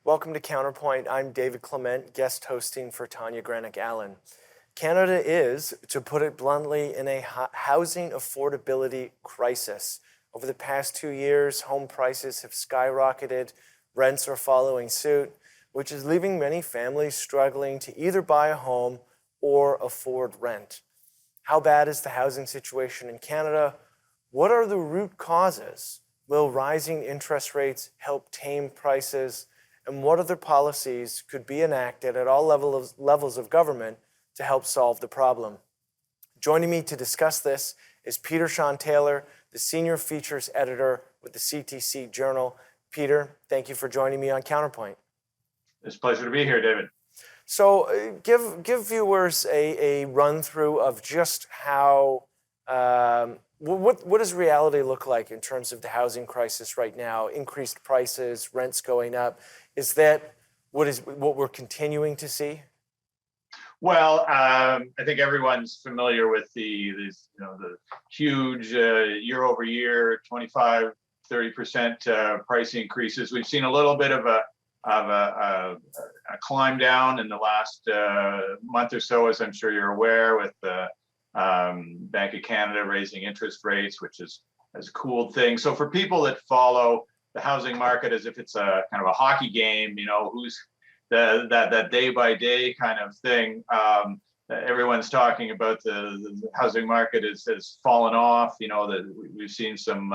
Welcome to Counterpoint. I'm David Clement, guest hosting for Tanya Granick-Allen. Canada is, to put it bluntly, in a housing affordability crisis. Over the past 2 years, home prices have skyrocketed, rents are following suit, which is leaving many families struggling to either buy a home or afford rent. How bad is the housing situation in Canada? What are the root causes? Will rising interest rates help tame prices? And what other policies could be enacted at all levels of government to help solve the problem? Joining me to discuss this is Peter Shawn Taylor, the Senior Features Editor with the C2C Journal. Peter, thank you for joining me on Counterpoint. It's a pleasure to be here, David. So give viewers a run-through of just how, what does reality look like in terms of the housing crisis right now? Increased prices, rents going up. Is that what we're continuing to see? Well, I think everyone's familiar with the huge year-over-year 25-30% price increases. We've seen a little bit of a climb down in the last month or so, as I'm sure you're aware, with the Bank of Canada raising interest rates, which has cooled things. So for people that follow the housing market as if it's a kind of a hockey game, who's that day by day kind of thing. Everyone's talking about the housing market has fallen off. That we've seen some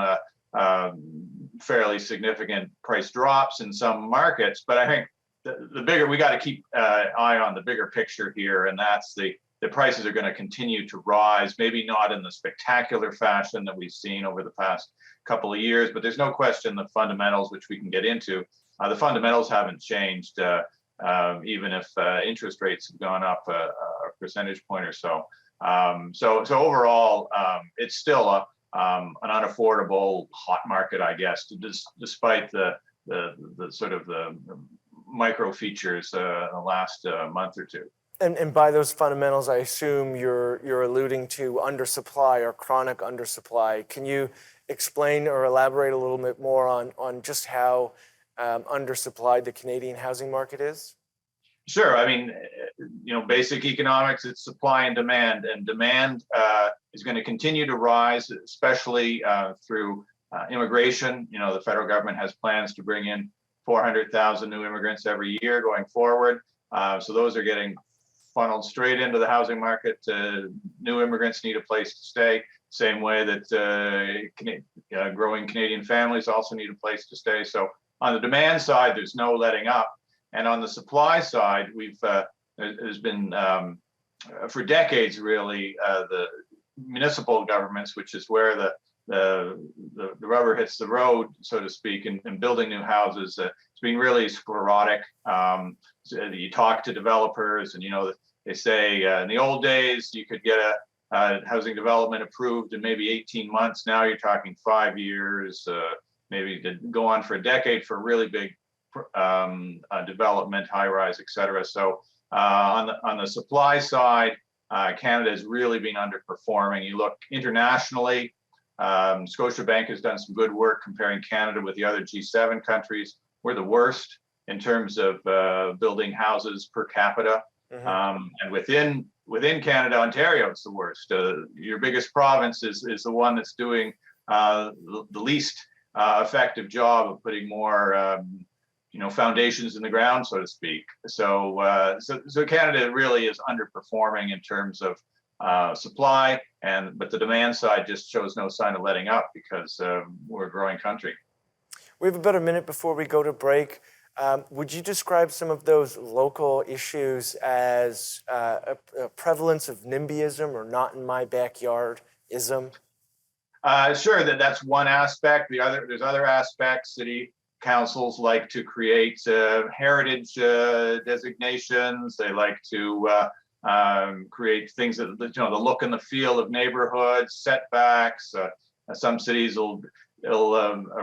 fairly significant price drops in some markets, but I think the bigger, we got to keep eye on the bigger picture here, and that's the prices are going to continue to rise, maybe not in the spectacular fashion that we've seen over the past couple of years, but there's no question the fundamentals, which we can get into, the fundamentals haven't changed, even if interest rates have gone up a percentage point or so. So overall, it's still an unaffordable hot market, I guess, despite the sort of the micro features in the last month or two. And by those fundamentals, I assume you're alluding to undersupply or chronic undersupply. Can you explain or elaborate a little bit more on just how undersupplied the Canadian housing market is? Sure. I mean, basic economics, it's supply and demand is going to continue to rise, especially through immigration. The federal government has plans to bring in 400,000 new immigrants every year going forward. So those are getting funneled straight into the housing market. New immigrants need a place to stay, same way that growing Canadian families also need a place to stay. So on the demand side, there's no letting up. And on the supply side, there's been for decades really the municipal governments, which is where the rubber hits the road, so to speak, in building new houses. It's been really sporadic. So you talk to developers, and they say in the old days you could get a housing development approved in maybe 18 months. Now you're talking 5 years, maybe to go on for a decade for really big development, high rise, et cetera. So on the supply side, Canada has really been underperforming. You look internationally, Scotiabank has done some good work comparing Canada with the other G7 countries. We're the worst in terms of building houses per capita. Mm-hmm. And within Canada, Ontario is the worst. Your biggest province is the one that's doing the least effective job of putting more foundations in the ground, so to speak. So Canada really is underperforming in terms of supply, but the demand side just shows no sign of letting up because we're a growing country. We have about a minute before we go to break. Would you describe some of those local issues as a prevalence of NIMBYism or not in my backyard-ism? Sure, that's one aspect. There's other aspects. City councils like to create heritage designations. They like to create things that the look and the feel of neighborhoods, setbacks. Some cities will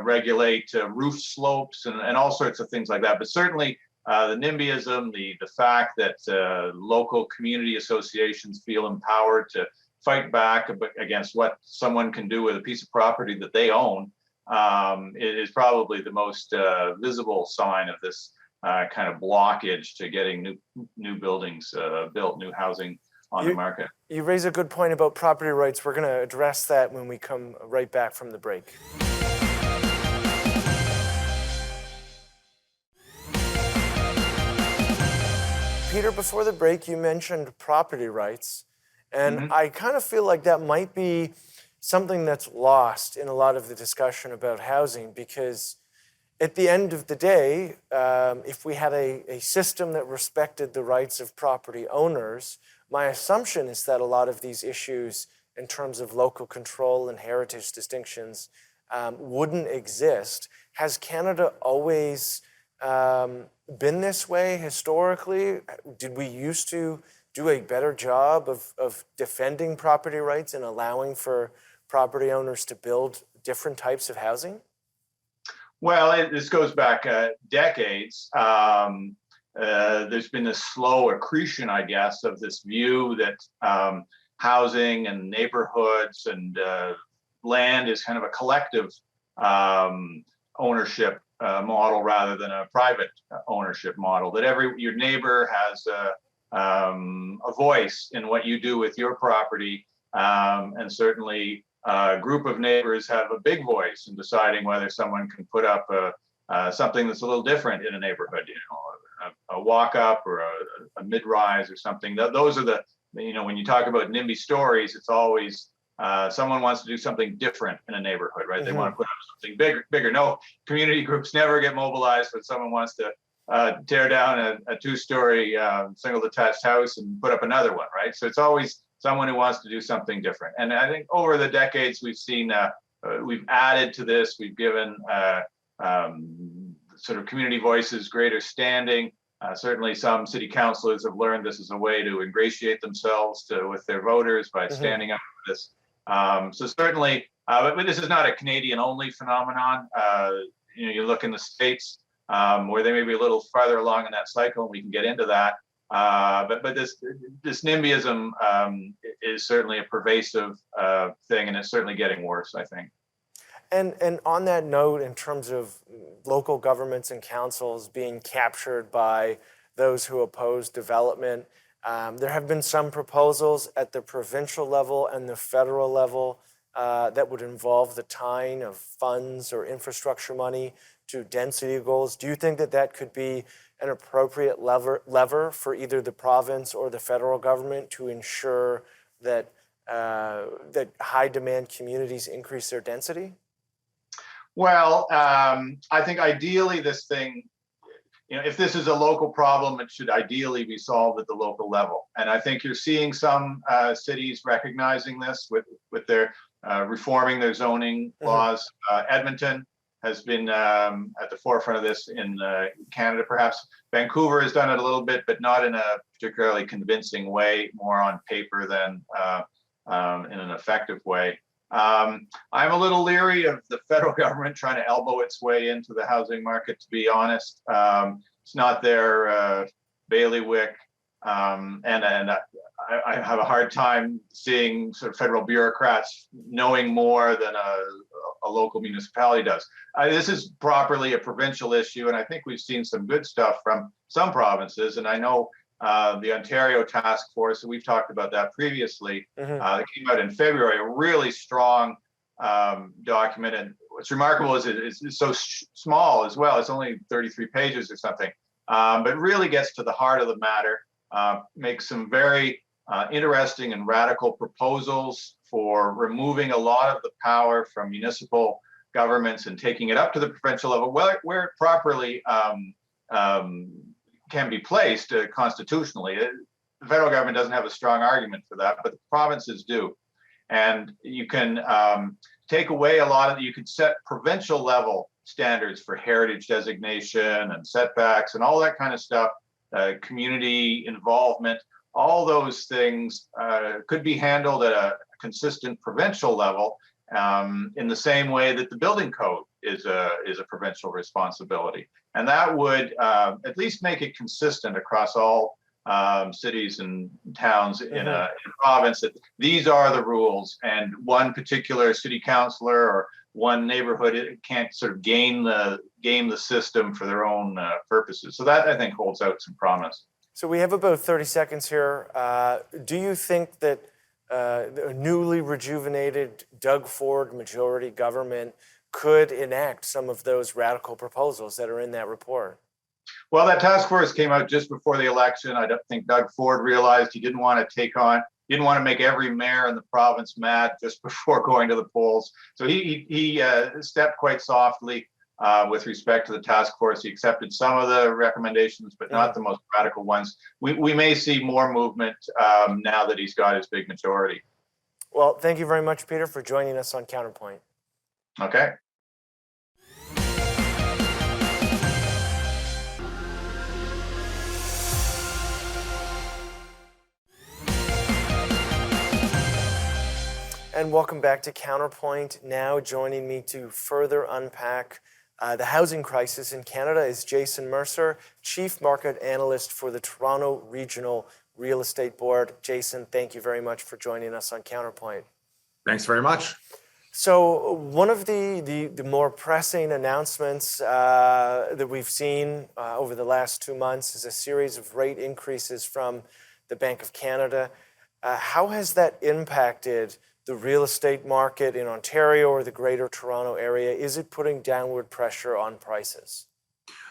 regulate roof slopes and all sorts of things like that. But certainly the NIMBYism, the fact that local community associations feel empowered to fight back against what someone can do with a piece of property that they own is probably the most visible sign of this kind of blockage to getting new buildings built, new housing on the market. You raise a good point about property rights. We're going to address that when we come right back from the break. Peter, before the break, you mentioned property rights, and I kind of feel like that might be something that's lost in a lot of the discussion about housing, because at the end of the day, if we had a system that respected the rights of property owners, my assumption is that a lot of these issues in terms of local control and heritage distinctions wouldn't exist. Has Canada always been this way historically? Did we used to do a better job of defending property rights and allowing for property owners to build different types of housing? Well, this goes back decades. There's been a slow accretion, I guess, of this view that housing and neighborhoods and land is kind of a collective ownership model rather than a private ownership model. That your neighbor has a voice in what you do with your property, and certainly a group of neighbors have a big voice in deciding whether someone can put up something that's a little different in a neighborhood, a walk-up or a mid-rise or something. Those are the, when you talk about NIMBY stories, it's always someone wants to do something different in a neighborhood, right? They want to put up something bigger. No, community groups never get mobilized when someone wants to tear down a two-story single detached house and put up another one, right? So it's always someone who wants to do something different. And I think over the decades, we've seen, we've added to this, we've given sort of community voices greater standing. Certainly some city councilors have learned this is a way to ingratiate themselves with their voters by standing up for this. So certainly, but this is not a Canadian-only phenomenon. You look in the States where they may be a little farther along in that cycle, and we can get into that. But this NIMBYism is certainly a pervasive thing, and it's certainly getting worse, I think. And on that note, in terms of local governments and councils being captured by those who oppose development, there have been some proposals at the provincial level and the federal level that would involve the tying of funds or infrastructure money to density goals. Do you think that that could be an appropriate lever for either the province or the federal government to ensure that that high demand communities increase their density? Well, I think ideally this thing, if this is a local problem, it should ideally be solved at the local level. And I think you're seeing some cities recognizing this with their reforming their zoning laws. Edmonton has been at the forefront of this in Canada, perhaps. Vancouver has done it a little bit, but not in a particularly convincing way, more on paper than in an effective way. I'm a little leery of the federal government trying to elbow its way into the housing market, to be honest. It's not their bailiwick. And I have a hard time seeing sort of federal bureaucrats knowing more than a local municipality does. This is properly a provincial issue, and I think we've seen some good stuff from some provinces. And I know the Ontario Task Force, and we've talked about that previously, that came out in February, a really strong document. And what's remarkable is it's so small as well. It's only 33 pages or something, but really gets to the heart of the matter, makes some very interesting and radical proposals for removing a lot of the power from municipal governments and taking it up to the provincial level where it properly can be placed constitutionally. The federal government doesn't have a strong argument for that, but the provinces do. And you can take away a lot of, you could set provincial level standards for heritage designation and setbacks and all that kind of stuff, community involvement, all those things could be handled at a consistent provincial level in the same way that the building code is a provincial responsibility. And that would at least make it consistent across all cities and towns in a province, that these are the rules, and one particular city councilor or one neighborhood can't sort of game the system for their own purposes. So that, I think, holds out some promise. So we have about 30 seconds here. Do you think that the newly rejuvenated Doug Ford majority government could enact some of those radical proposals that are in that report? Well, that task force came out just before the election. I don't think Doug Ford realized he didn't want to make every mayor in the province mad just before going to the polls. So he stepped quite softly with respect to the task force. He accepted some of the recommendations, but not the most radical ones. We may see more movement now that he's got his big majority. Well, thank you very much, Peter, for joining us on Counterpoint. Okay. And welcome back to Counterpoint. Now joining me to further unpack the housing crisis in Canada is Jason Mercer, Chief Market Analyst for the Toronto Regional Real Estate Board. Jason, thank you very much for joining us on Counterpoint. Thanks very much. So one of the more pressing announcements that we've seen over the last 2 months is a series of rate increases from the Bank of Canada. How has that impacted the real estate market in Ontario or the Greater Toronto area? Is it putting downward pressure on prices?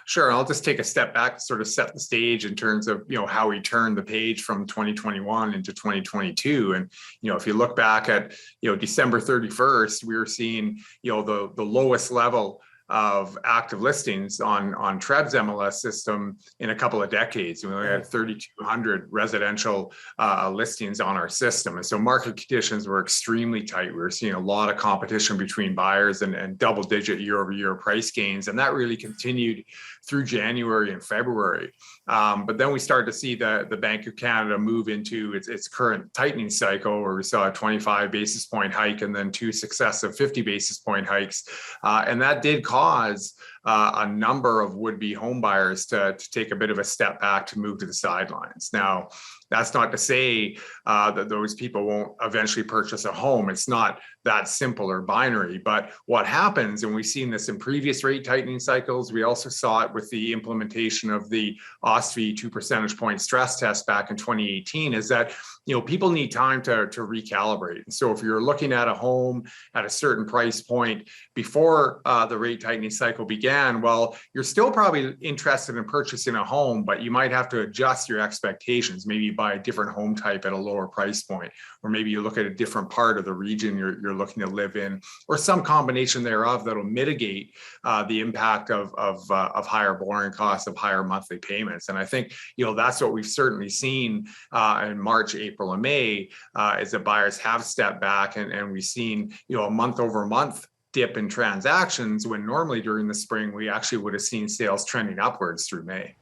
Sure. I'll just take a step back to sort of set the stage in terms of, how we turned the page from 2021 into 2022. And, if you look back at, December 31st, we were seeing, the lowest level of active listings on TREB's MLS system in a couple of decades. We only had 3,200 residential listings on our system. And so market conditions were extremely tight. We were seeing a lot of competition between buyers and double-digit year-over-year price gains. And that really continued through January and February. But then we started to see the Bank of Canada move into its current tightening cycle, where we saw a 25 basis point hike and then 2 successive 50 basis point hikes. And that did cause a number of would-be home buyers to take a bit of a step back, to move to the sidelines. Now, that's not to say that those people won't eventually purchase a home. It's not that simple or binary. But what happens, and we've seen this in previous rate tightening cycles, we also saw it with the implementation of the OSFI 2 percentage point stress test back in 2018, is that people need time to recalibrate. And so if you're looking at a home at a certain price point before the rate tightening cycle began, well, you're still probably interested in purchasing a home, but you might have to adjust your expectations. Maybe you buy a different home type at a lower price point, or maybe you look at a different part of the region you're looking to live in, or some combination thereof that'll mitigate the impact of higher borrowing costs, of higher monthly payments. And I think that's what we've certainly seen in March, April, and May, is that buyers have stepped back, and we've seen a month over month dip in transactions, when normally during the spring we actually would have seen sales trending upwards through May.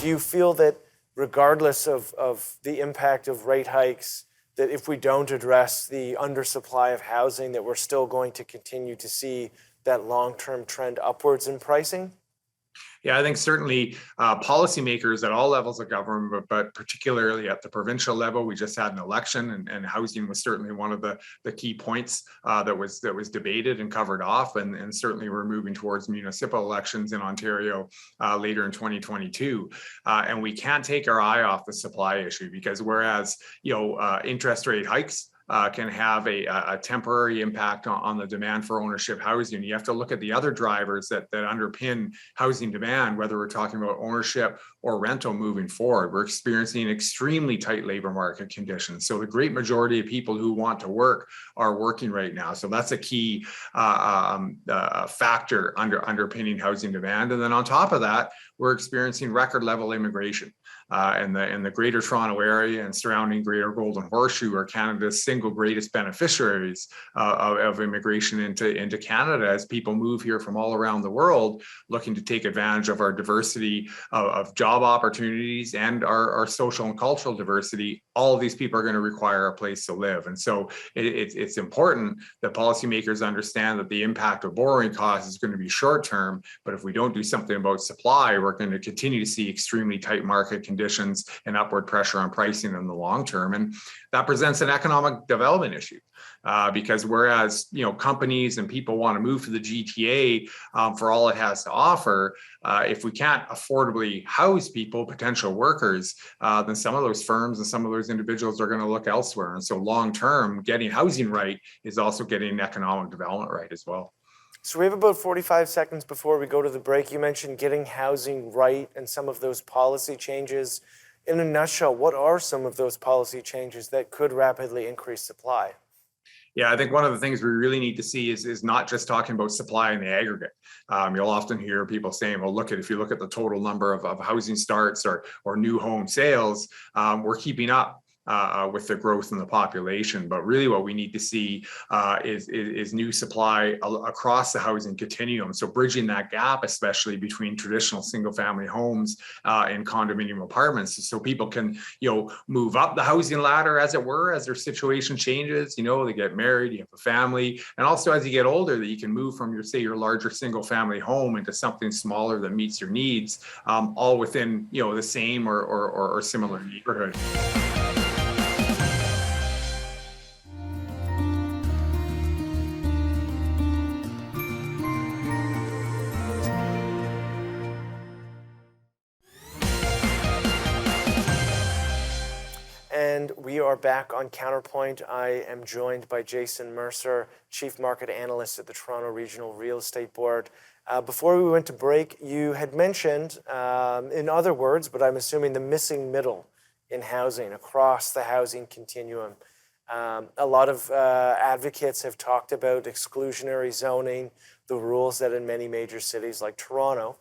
Do you feel that regardless of the impact of rate hikes, that if we don't address the undersupply of housing, that we're still going to continue to see that long-term trend upwards in pricing? Yeah, I think certainly policymakers at all levels of government, but particularly at the provincial level, we just had an election, and housing was certainly one of the key points that was debated and covered off, and certainly we're moving towards municipal elections in Ontario later in 2022, and we can't take our eye off the supply issue, because whereas interest rate hikes can have a temporary impact on the demand for ownership housing, you have to look at the other drivers that underpin housing demand, whether we're talking about ownership or rental moving forward. We're experiencing extremely tight labor market conditions. So the great majority of people who want to work are working right now. So that's a key factor underpinning housing demand. And then on top of that, we're experiencing record level immigration. In the Greater Toronto Area and surrounding Greater Golden Horseshoe are Canada's single greatest beneficiaries of immigration into Canada, as people move here from all around the world looking to take advantage of our diversity of job opportunities and our social and cultural diversity. All of these people are going to require a place to live. And so it's important that policymakers understand that the impact of borrowing costs is going to be short term, but if we don't do something about supply, we're we're going to continue to see extremely tight market conditions and upward pressure on pricing in the long term. And that presents an economic development issue. Because whereas companies and people want to move to the GTA for all it has to offer, if we can't affordably house people, potential workers, then some of those firms and some of those individuals are going to look elsewhere. And so long term, getting housing right is also getting economic development right as well. So we have about 45 seconds before we go to the break. You mentioned getting housing right and some of those policy changes. In a nutshell, what are some of those policy changes that could rapidly increase supply? Yeah, I think one of the things we really need to see is not just talking about supply in the aggregate. You'll often hear people saying, well, if you look at the total number of housing starts or new home sales, we're keeping up with the growth in the population. But really what we need to see is new supply across the housing continuum. So bridging that gap, especially between traditional single family homes and condominium apartments, so people can, move up the housing ladder, as it were, as their situation changes. They get married, you have a family, and also as you get older, that you can move from your larger single family home into something smaller that meets your needs, all within, the same or similar neighborhood. And we are back on Counterpoint. I am joined by Jason Mercer, Chief Market Analyst at the Toronto Regional Real Estate Board. Before we went to break, you had mentioned, in other words, but I'm assuming the missing middle in housing across the housing continuum. A lot of advocates have talked about exclusionary zoning, the rules that in many major cities like Toronto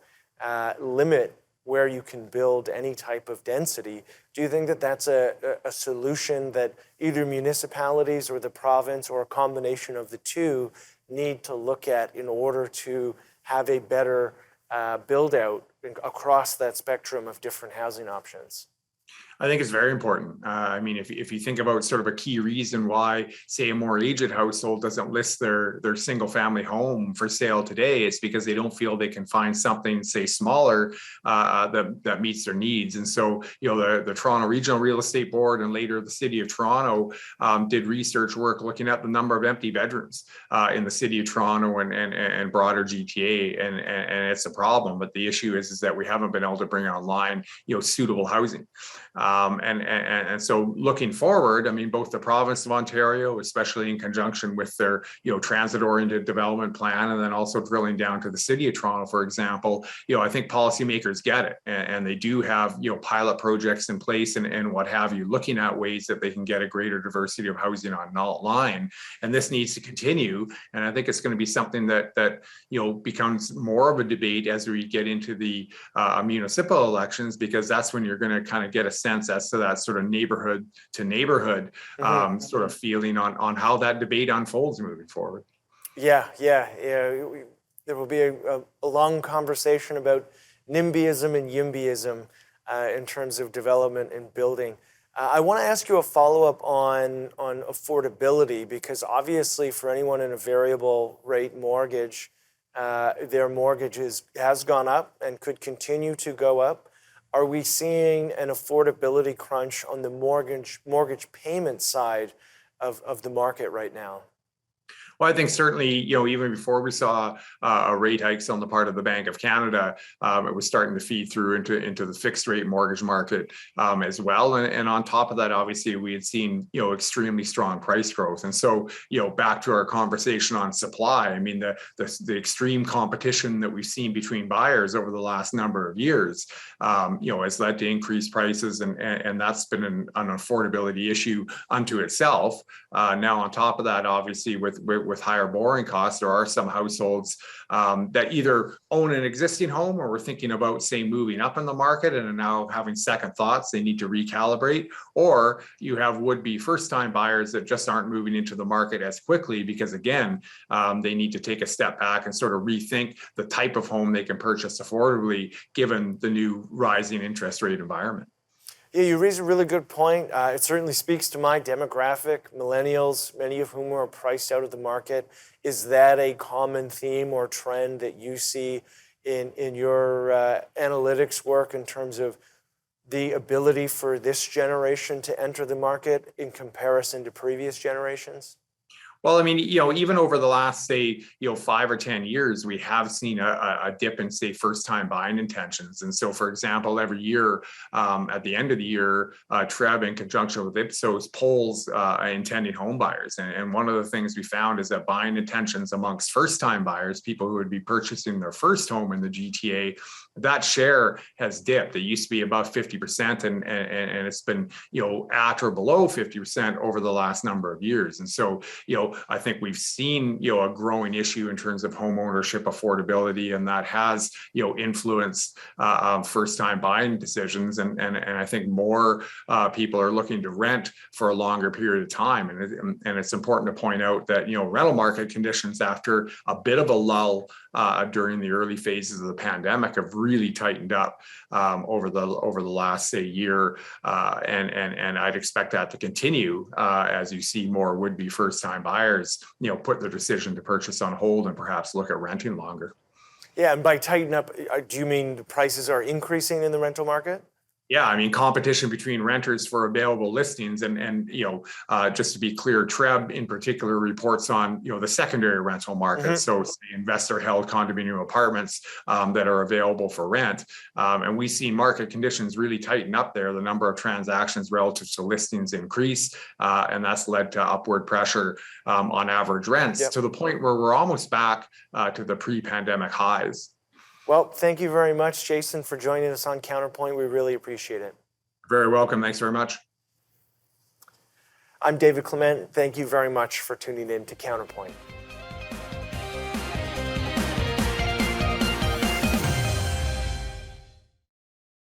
limit where you can build any type of density. Do you think that that's a solution that either municipalities or the province or a combination of the two need to look at in order to have a better build out across that spectrum of different housing options? I think it's very important. If you think about sort of a key reason why, say, a more aged household doesn't list their single family home for sale today, it's because they don't feel they can find something, say, smaller that meets their needs. And so, the Toronto Regional Real Estate Board and later the City of Toronto did research work looking at the number of empty bedrooms in the City of Toronto and broader GTA, and it's a problem. But the issue is that we haven't been able to bring online, suitable housing. And so looking forward, both the province of Ontario, especially in conjunction with their, transit-oriented development plan, and then also drilling down to the City of Toronto, for example, I think policymakers get it, and they do have, pilot projects in place and what have you, looking at ways that they can get a greater diversity of housing online. And this needs to continue. And I think it's going to be something that becomes more of a debate as we get into the municipal elections, because that's when you're going to kind of get a sense as to that sort of neighborhood to neighborhood sort of feeling on how that debate unfolds moving forward. Yeah. There will be a long conversation about NIMBYism and YIMBYism in terms of development and building. I want to ask you a follow-up on affordability, because obviously for anyone in a variable rate mortgage, their mortgage has gone up and could continue to go up. Are we seeing an affordability crunch on the mortgage payment side of the market right now? Well, I think certainly, even before we saw rate hikes on the part of the Bank of Canada, it was starting to feed through into the fixed rate mortgage market as well. And on top of that, obviously, we had seen, extremely strong price growth. And so, back to our conversation on supply, the extreme competition that we've seen between buyers over the last number of years, has led to increased prices. And that's been an affordability issue unto itself. Now, on top of that, obviously, with higher borrowing costs, there are some households that either own an existing home or were thinking about, say, moving up in the market and are now having second thoughts. They need to recalibrate. Or you have would-be first-time buyers that just aren't moving into the market as quickly because, again, they need to take a step back and sort of rethink the type of home they can purchase affordably given the new rising interest rate environment. Yeah, you raise a really good point. It certainly speaks to my demographic, millennials, many of whom are priced out of the market. Is that a common theme or trend that you see in your analytics work in terms of the ability for this generation to enter the market in comparison to previous generations? Well, I mean, even over the last, say, 5 or 10 years, we have seen a dip in, say, first-time buying intentions. And so, for example, every year, at the end of the year, TREB, in conjunction with Ipsos, polls intending home buyers. And one of the things we found is that buying intentions amongst first-time buyers, people who would be purchasing their first home in the GTA, that share has dipped. It used to be above 50%, and it's been, at or below 50% over the last number of years. And so, I think we've seen, a growing issue in terms of home ownership affordability, and that has, influenced first-time buying decisions. And I think more people are looking to rent for a longer period of time. And it's important to point out that, rental market conditions, after a bit of a lull during the early phases of the pandemic, have really tightened up over the last, say, year, and I'd expect that to continue as you see more would-be first-time buyers, put the decision to purchase on hold and perhaps look at renting longer. Yeah, and by tighten up, do you mean the prices are increasing in the rental market? Yeah, I mean, competition between renters for available listings, and just to be clear, TREB in particular reports on the secondary rental market, so investor-held condominium apartments that are available for rent, and we see market conditions really tighten up there. The number of transactions relative to listings increase, and that's led to upward pressure on average rents, to the point where we're almost back to the pre-pandemic highs. Well, thank you very much, Jason, for joining us on Counterpoint. We really appreciate it. Very welcome. Thanks very much. I'm David Clement. Thank you very much for tuning in to Counterpoint.